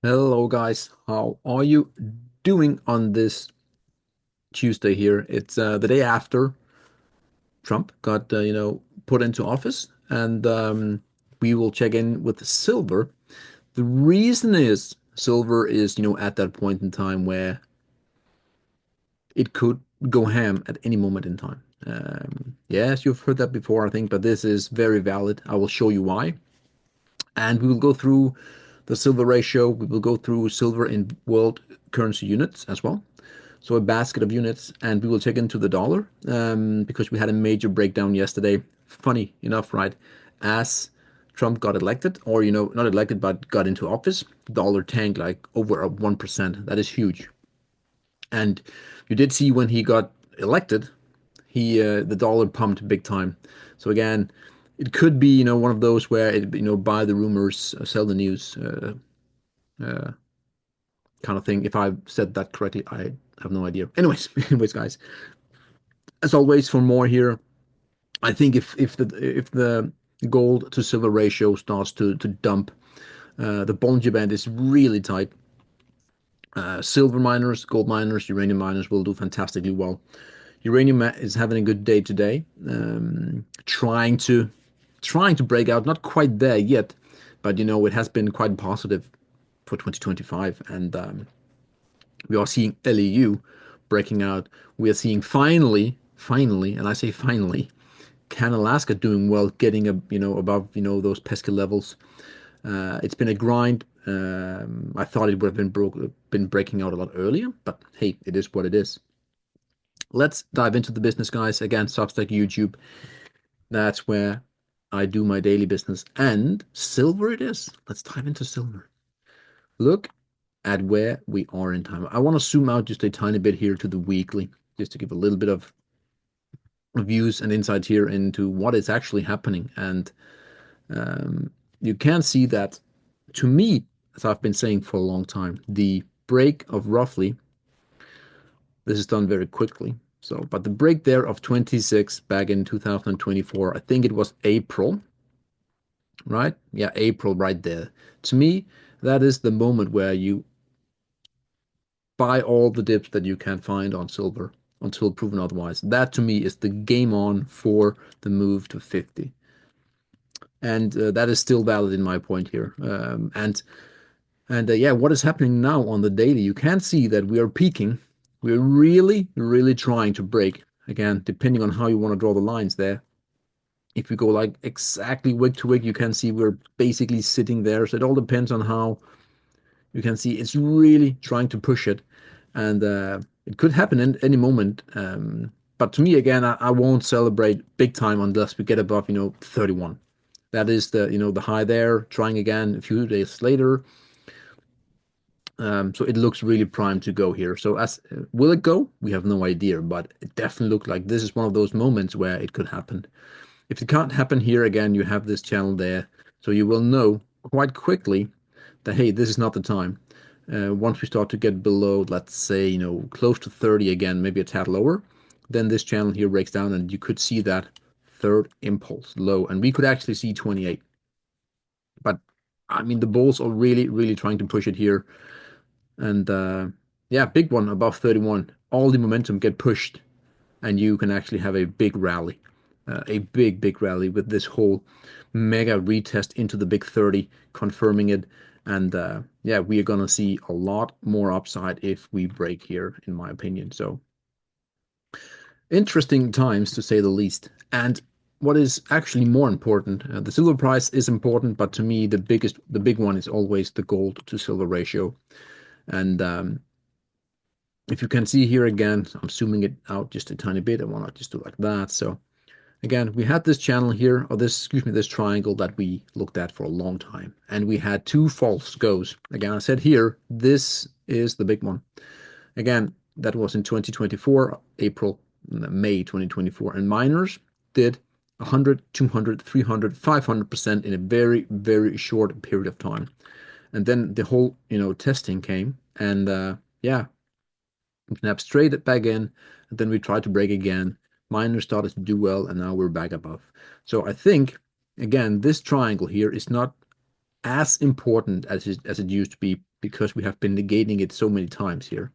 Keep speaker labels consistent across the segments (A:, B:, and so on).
A: Hello guys, how are you doing on this Tuesday here? It's the day after Trump got put into office, and we will check in with silver. The reason is silver is at that point in time where it could go ham at any moment in time. Yes, you've heard that before, I think, but this is very valid. I will show you why, and we will go through the silver ratio. We will go through silver in world currency units as well. So a basket of units, and we will check into the dollar because we had a major breakdown yesterday. Funny enough, right? As Trump got elected, or not elected, but got into office, the dollar tanked like over 1%. That is huge. And you did see when he got elected, he the dollar pumped big time. So again, it could be one of those where it buy the rumors, sell the news uh, kind of thing. If I said that correctly, I have no idea. Anyways, guys, as always, for more here, I think if the gold to silver ratio starts to dump, the Bollinger Band is really tight. Silver miners, gold miners, uranium miners will do fantastically well. Uranium is having a good day today, trying to break out. Not quite there yet, but it has been quite positive for 2025, and we are seeing LEU breaking out. We are seeing finally, and I say finally, Can Alaska doing well, getting above those pesky levels. It's been a grind. I thought it would have been breaking out a lot earlier, but hey, it is what it is. Let's dive into the business, guys. Again, Substack, YouTube. That's where I do my daily business. And silver it is. Let's dive into silver. Look at where we are in time. I want to zoom out just a tiny bit here to the weekly, just to give a little bit of views and insights here into what is actually happening. And you can see that, to me, as I've been saying for a long time, the break of roughly, this is done very quickly. So, but the break there of 26 back in 2024, I think it was April, right? Yeah, April right there. To me, that is the moment where you buy all the dips that you can find on silver until proven otherwise. That to me is the game on for the move to 50. And that is still valid in my point here. And yeah, what is happening now on the daily? You can see that we are peaking. We're really, really trying to break. Again, depending on how you want to draw the lines there. If you go like exactly wick to wick, you can see we're basically sitting there. So it all depends on how you can see it's really trying to push it. And it could happen in any moment. But to me, again, I won't celebrate big time unless we get above, 31. That is the high there. Trying again a few days later. So it looks really primed to go here. So as will it go? We have no idea, but it definitely looked like this is one of those moments where it could happen. If it can't happen here again, you have this channel there, so you will know quite quickly that hey, this is not the time. Once we start to get below, let's say, close to 30 again, maybe a tad lower, then this channel here breaks down, and you could see that third impulse low, and we could actually see 28. But I mean, the bulls are really, really trying to push it here. And yeah, big one above 31. All the momentum get pushed, and you can actually have a big rally, a big rally with this whole mega retest into the big 30, confirming it. And yeah, we are gonna see a lot more upside if we break here, in my opinion. So interesting times to say the least. And what is actually more important, the silver price is important, but to me, the big one is always the gold to silver ratio. And if you can see here again, I'm zooming it out just a tiny bit. I want to just do like that. So again, we had this channel here, or this triangle that we looked at for a long time. And we had two false goes. Again, I said here, this is the big one. Again, that was in 2024, April, May 2024. And miners did 100, 200, 300, 500% in a very, very short period of time. And then the whole, testing came. And yeah, we snapped straight back in, and then we tried to break again. Miners started to do well, and now we're back above. So I think, again, this triangle here is not as important as it used to be because we have been negating it so many times here.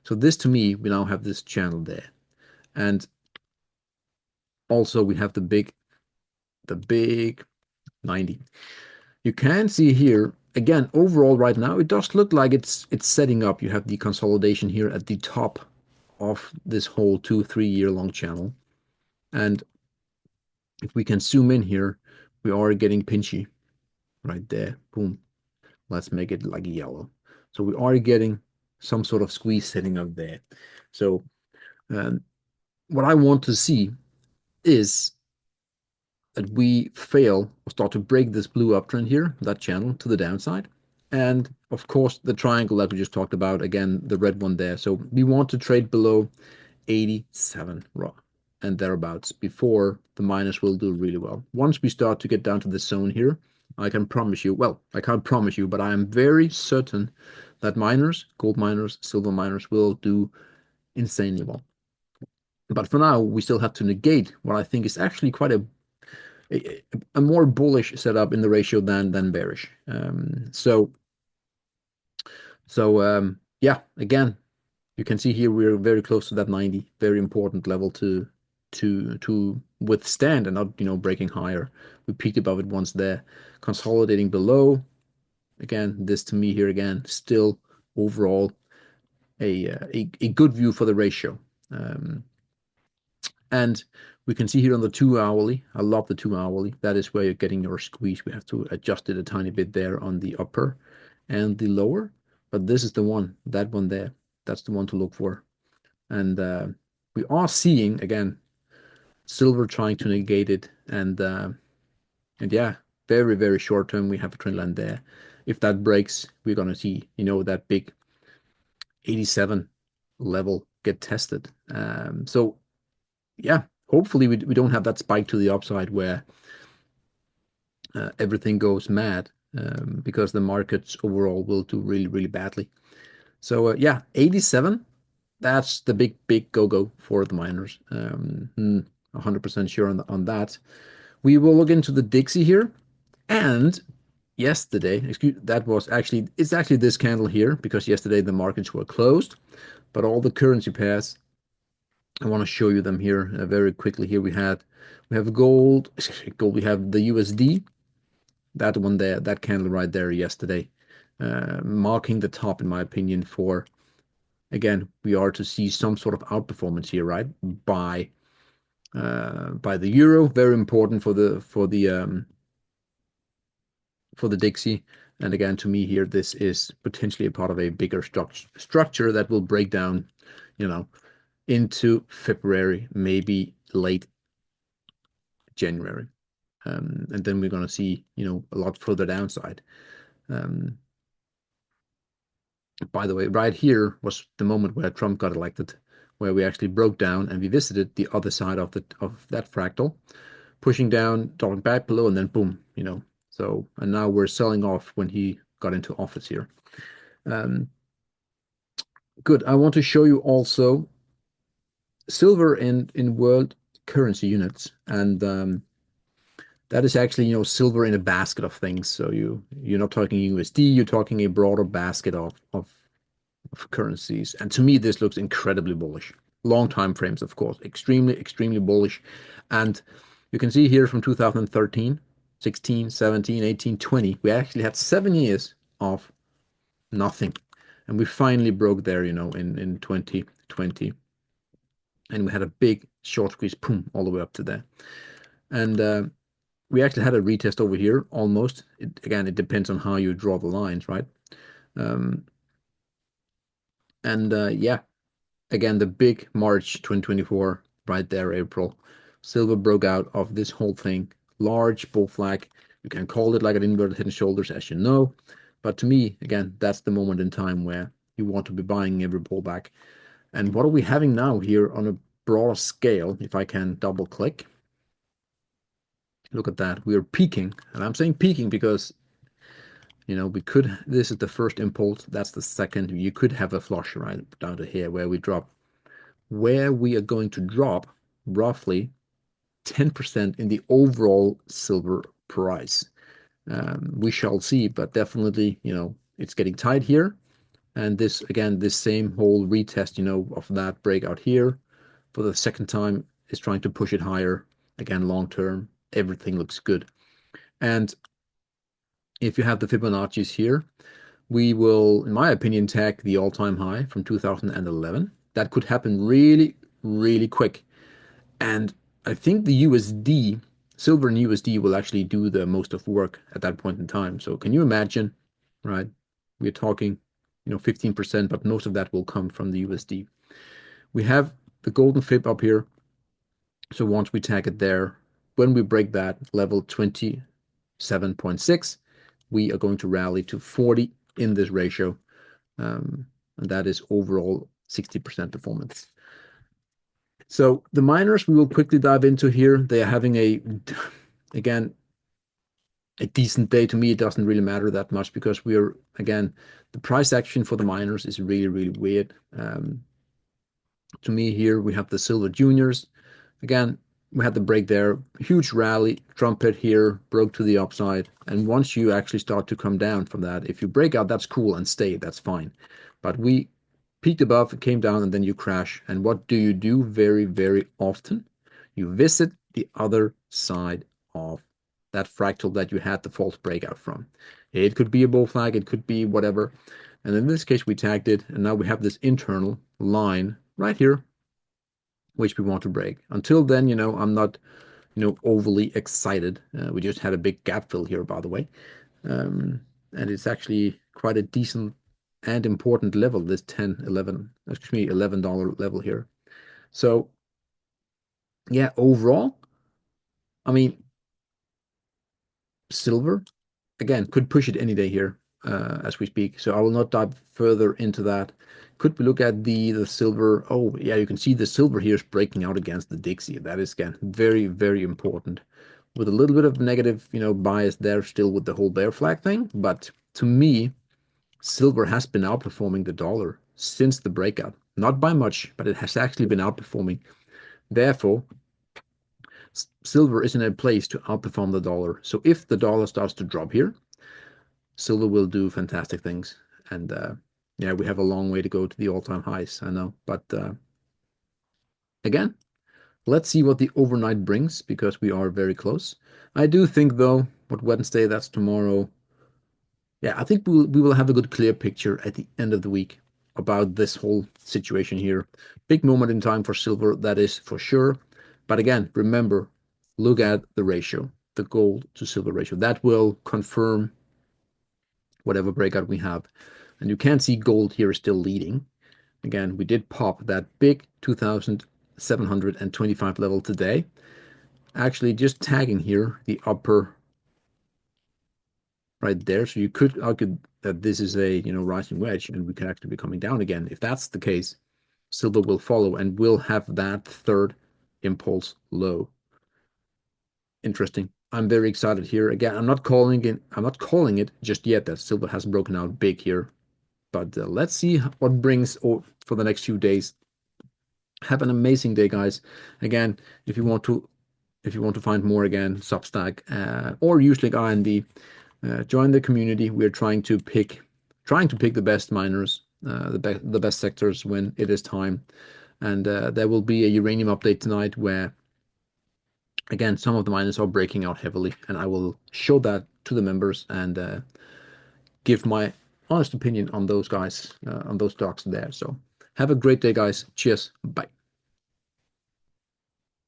A: So this to me, we now have this channel there. And also we have the big 90. You can see here, again, overall right now, it does look like it's setting up. You have the consolidation here at the top of this whole 2-3 year long channel. And if we can zoom in here, we are getting pinchy right there. Boom. Let's make it like yellow. So we are getting some sort of squeeze setting up there. So what I want to see is that we fail or start to break this blue uptrend here, that channel to the downside. And of course, the triangle that we just talked about, again, the red one there. So we want to trade below 87 raw and thereabouts before the miners will do really well. Once we start to get down to the zone here, I can promise you, well, I can't promise you, but I am very certain that miners, gold miners, silver miners will do insanely well. But for now, we still have to negate what I think is actually quite a more bullish setup in the ratio than bearish. Yeah, again, you can see here we're very close to that 90, very important level to withstand and not breaking higher. We peaked above it once there, consolidating below. Again, this to me here again still overall a good view for the ratio. And we can see here on the 2-hourly, I love the 2-hourly. That is where you're getting your squeeze. We have to adjust it a tiny bit there on the upper and the lower. But this is the one, that one there. That's the one to look for. And we are seeing, again, silver trying to negate it. And yeah, very, very short term, we have a trend line there. If that breaks, we're going to see, that big 87 level get tested. So yeah, hopefully we don't have that spike to the upside where everything goes mad because the markets overall will do really, really badly. So yeah, 87, that's the big go-go for the miners. 100% sure on that. We will look into the Dixie here. And yesterday, it's actually this candle here because yesterday the markets were closed, but all the currency pairs, I want to show you them here very quickly. Here we have gold, we have the USD, that one there, that candle right there yesterday, marking the top in my opinion for, again, we are to see some sort of outperformance here, right? By the euro, very important for the Dixie. And again, to me here, this is potentially a part of a bigger structure that will break down, into February, maybe late January. And then we're going to see, a lot further downside. By the way, right here was the moment where Trump got elected, where we actually broke down and we visited the other side of that fractal, pushing down, dropping back below, and then boom, So, and now we're selling off when he got into office here. Good. I want to show you also silver in world currency units, and that is actually silver in a basket of things. So you're not talking USD, you're talking a broader basket of currencies. And to me, this looks incredibly bullish. Long time frames, of course, extremely bullish. And you can see here from 2013, 16, 17, 18, 20, we actually had 7 years of nothing. And we finally broke there, in 2020. And we had a big short squeeze, boom, all the way up to there. And we actually had a retest over here, almost. Again, it depends on how you draw the lines, right? Yeah, again, the big March 2024, right there, April. Silver broke out of this whole thing. Large bull flag. You can call it like an inverted head and shoulders, as you know. But to me, again, that's the moment in time where you want to be buying every pullback. And what are we having now here on a broader scale? If I can double click. Look at that. We are peaking. And I'm saying peaking because this is the first impulse. That's the second. You could have a flush right down to here where we drop. Where we are going to drop roughly 10% in the overall silver price. We shall see, but definitely, it's getting tight here. And this, again, this same whole retest, of that breakout here for the second time is trying to push it higher. Again, long term, everything looks good. And if you have the Fibonacci's here, we will, in my opinion, tag the all-time high from 2011. That could happen really, really quick. And I think the USD, silver and USD will actually do the most of work at that point in time. So can you imagine, right? We're talking, 15%, but most of that will come from the USD. We have the golden fib up here. So once we tag it there, when we break that level 27.6, we are going to rally to 40 in this ratio. And that is overall 60% performance. So the miners we will quickly dive into here. They are having again, a decent day. To me, it doesn't really matter that much because again, the price action for the miners is really, really weird. To me here, we have the silver juniors. Again, we had the break there, huge rally, trumpet here, broke to the upside. And once you actually start to come down from that, if you break out, that's cool and stay, that's fine. But we peaked above, came down, and then you crash. And what do you do very, very often? You visit the other side of that fractal that you had the false breakout from. It could be a bull flag, it could be whatever. And in this case, we tagged it, and now we have this internal line right here, which we want to break. Until then, I'm not, overly excited. We just had a big gap fill here, by the way. And it's actually quite a decent and important level, this $11 level here. So, yeah, overall, I mean, silver, again, could push it any day here as we speak. So I will not dive further into that. Could we look at the silver? Oh, yeah, you can see the silver here is breaking out against the Dixie. That is, again, very, very important. With a little bit of negative, bias there still with the whole bear flag thing. But to me, silver has been outperforming the dollar since the breakout. Not by much, but it has actually been outperforming. Therefore, silver is in a place to outperform the dollar. So if the dollar starts to drop here, silver will do fantastic things. And yeah, we have a long way to go to the all-time highs, I know. But again, let's see what the overnight brings because we are very close. I do think, though, what Wednesday, that's tomorrow. Yeah, I think we will have a good, clear picture at the end of the week about this whole situation here. Big moment in time for silver, that is for sure. But again, remember, look at the ratio, the gold to silver ratio. That will confirm whatever breakout we have. And you can see gold here is still leading. Again, we did pop that big 2,725 level today. Actually, just tagging here the upper right there. So you could argue that this is a rising wedge, and we could actually be coming down again. If that's the case, silver will follow and will have that third impulse low. Interesting. I'm very excited here. Again, I'm not calling it just yet that silver has broken out big here. But let's see what brings for the next few days. Have an amazing day, guys. Again, if you want to find more, again, Substack or use like RND, join the community. We're trying to pick the best miners, the best sectors when it is time. And there will be a uranium update tonight where, again, some of the miners are breaking out heavily, and I will show that to the members and give my honest opinion on those guys, on those stocks there. So have a great day, guys. Cheers. Bye.